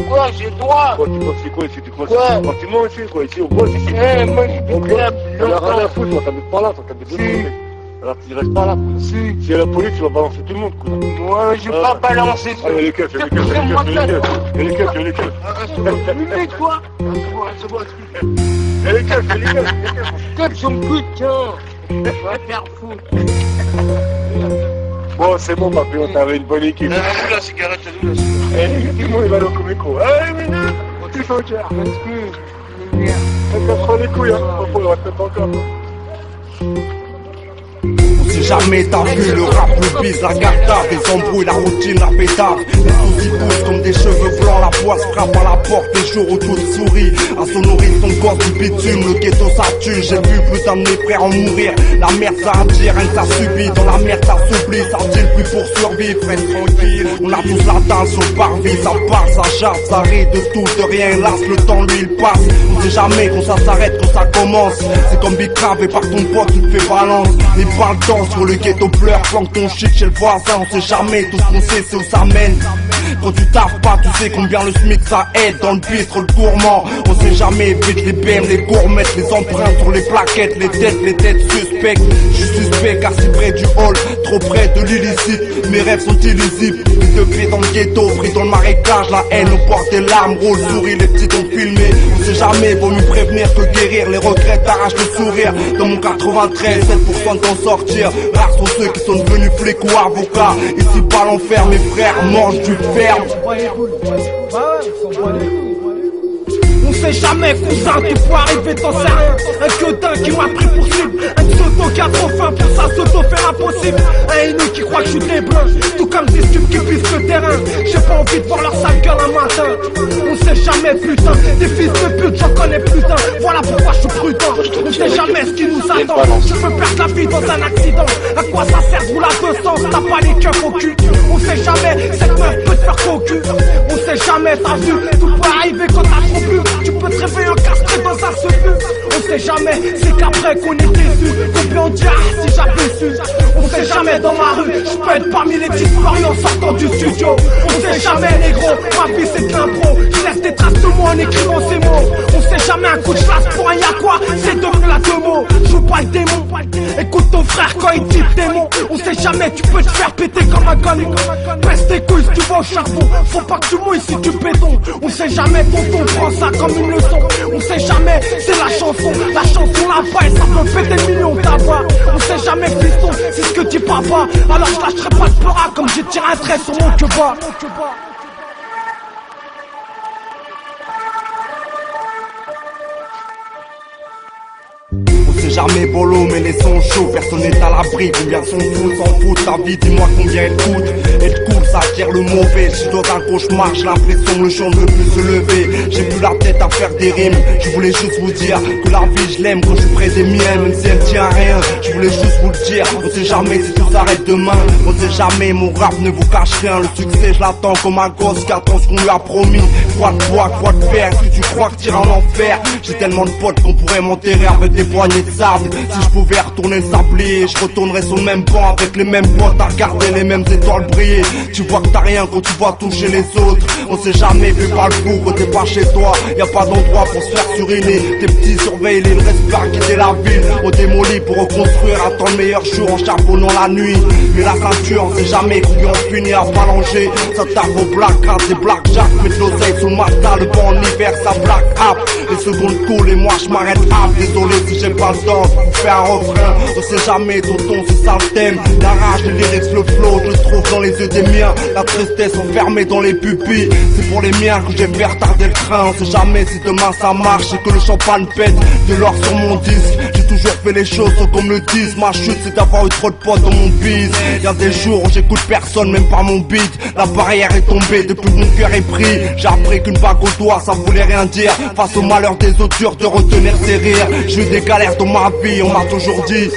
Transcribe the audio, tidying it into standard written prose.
Quoi, j'ai le droit? Quoi, tu penses c'est quoi ici? Tu penses Quoi? c'est un bâtiment ici, quoi? Ici, on bosse ici. Eh, moi, je suis club, T'en as rien à foutre, moi, t'habites pas là, toi, t'habites de l'autre côté. Alors, tu restes pas là, quoi. Si. S'il y a la police, tu vas balancer tout le monde, quoi. Moi, je vais pas balancer Ah, il y a les keufs, il y a les keufs, il y a les keufs, il y a les keufs, il y a les keufs, il y a les keufs. Fumez, toi. Il y a les keufs, il y a les keufs, il y a les keufs. Keufs sont putes, tiens. Va te faire foutre. Bon, c'est bon, papillon, t'avais une bonne équipe. Donne-nous la cigarette, donne-nous la cigarette. Eh, dis-moi, il va au comico. Eh, mais non, tu fais cher. On casse les couilles, hein. Faut le répète encore. Si jamais t'as vu le rap, le bise, la gata, les embrouilles, la routine, la pétard. Les soucis poussent comme des cheveux blancs, la poisse frappe à la porte, les jours où tout sourit. À sonorise ton corps du bitume, le ghetto ça tue. J'ai vu plus d'un de mes frères en mourir. La merde ça attire, rien que ça subit. Dans la merde ça s'oublie, ça dit plus pour survivre. Reste tranquille, on a tous la dalle sur le parvis. Ça part, ça chasse, ça rit de tout, de rien. Hélas, le temps lui il passe. On sait jamais quand ça s'arrête, quand ça commence. C'est comme Big Crab et par ton pote tu te fais balance. Les balles dansent sur le ghetto pleure, planque ton shit chez le voisin. On sait jamais, tout ce qu'on sait c'est où ça mène. Quand tu taffes pas, tu sais combien le SMIC ça aide. Dans le bistrot, le gourmand, on sait jamais, vite les BM, les gourmettes, les empreintes sur les plaquettes, les têtes suspectes. Je suis suspect car si près du hall, trop près de l'illicite. Mes rêves sont illisibles, les deux pieds dans le ghetto, pris dans le marécage. La haine au bord des larmes, roule, souris, les petits ont filmé. On sait jamais, vaut mieux prévenir que guérir. Les regrets t'arrachent le sourire. Dans mon 93, 7% d'en sortir. Rares sont ceux qui sont devenus flics ou avocats. Ici pas l'enfer, mes frères mangent du ferme. On sait jamais, cousin, tu peux arriver, t'en sais rien. Un queutin qui m'a pris pour cible. Un pseudo qui a trop faim pour ça s'auto faire impossible. Un haineux qui croit que je suis des blancs. Tout comme des stupes qui pissent le terrain. J'ai pas envie de voir leur sale gueule un matin. On sait jamais, putain. Des fils de pute, j'en connais putain. Voilà pourquoi je suis prudent. On sait jamais ce qui nous attend. Je peux perdre la vie dans un accident. À quoi ça sert de rouler à 200? T'as pas les keufs au cul. On sait jamais, cette meuf peut te faire cocu. On sait jamais, t'as vu. Tout peut arriver quand t'as trop bu. Tu peux te réveiller encastré dans un seul. On sait jamais, c'est qu'après qu'on est déçu. Combien on dit ah si j'avais su. On sait jamais dans ma rue, je peux être parmi les petits stories en sortant du studio. On sait jamais négro, ma vie c'est de l'impro. Je laisse des traces de moi en écrivant ces mots. On sait jamais un coup de chasse pour un y'a quoi. C'est devenu la deux mots, je joue pas le démon. Écoute ton frère quand il dit démon. On sait jamais, tu peux te faire péter comme un gamin. Pèse tes couilles si tu vas au charbon. Faut pas que tu mouilles si tu béton. On sait jamais, tonton prend ça comme une leçon. On sait jamais, c'est la chanson. La chanson là-bas et ça peut péter des millions d'avoir. On sait jamais, fiston, c'est ce que dit papa. Alors je lâcherai pas de peur comme j'ai tiré un trait sur mon queue-bas. C'est jamais bolo mais les sons chauds, personne n'est à l'abri, combien sont fous, s'en foutent, ta vie dis-moi combien elle coûte. Être cool ça attire le mauvais, je suis dans un cauchemar, j'ai l'impression le chant ne peut plus se lever. J'ai plus la tête à faire des rimes, je voulais juste vous dire que la vie je l'aime quand je suis près des miennes, même si elle tient à rien. Je voulais juste vous le dire, on sait jamais si tout s'arrête demain. On sait jamais, mon rap ne vous cache rien. Le succès je l'attends comme un gosse qui attend ce qu'on lui a promis. Quoi de toi, quoi de faire, est-ce que tu crois que t'iras en enfer? J'ai tellement de potes qu'on pourrait m'enterrer avec des poignées de sable. Si je pouvais retourner le sablier, je retournerais sur le même banc avec les mêmes potes à regarder les mêmes étoiles briller. Tu vois que t'as rien quand tu vois toucher les autres. On sait jamais, fais pas le fou quand t'es pas chez toi. Y'a pas d'endroit pour se faire suriner. Tes petits surveillent les respects, quitter la ville. On démolit pour reconstruire, attend le meilleur jour en charbonnant la nuit. Mais la ceinture, on sait jamais combien on finit à phalanger. Ça tape au black rat, des blackjack, met de l'oseille sous le matin. Le vent en hiver, ça black up. Les secondes coulent et moi je m'arrête up. Désolé si j'ai pas le temps pour faire un refrain. On sait jamais, tonton, c'est ça le thème. La rage, les lyrics, le flow, je le trouve dans les yeux des miens. La tristesse enfermée dans les pupilles. C'est pour les miens que j'ai fait retarder le train. On sait jamais si demain ça marche et que le champagne pète. De l'or sur mon disque, j'ai toujours fait les choses comme le disent. Ma chute c'est d'avoir eu trop de potes dans mon bise. Y'a des jours où j'écoute personne, même pas mon beat. La barrière est tombée depuis que mon cœur est pris. J'ai appris qu'une bague au doigt ça voulait rien dire. Face au malheur des autres, dur de retenir ses rires. J'ai eu des galères dans ma vie, on m'a toujours dit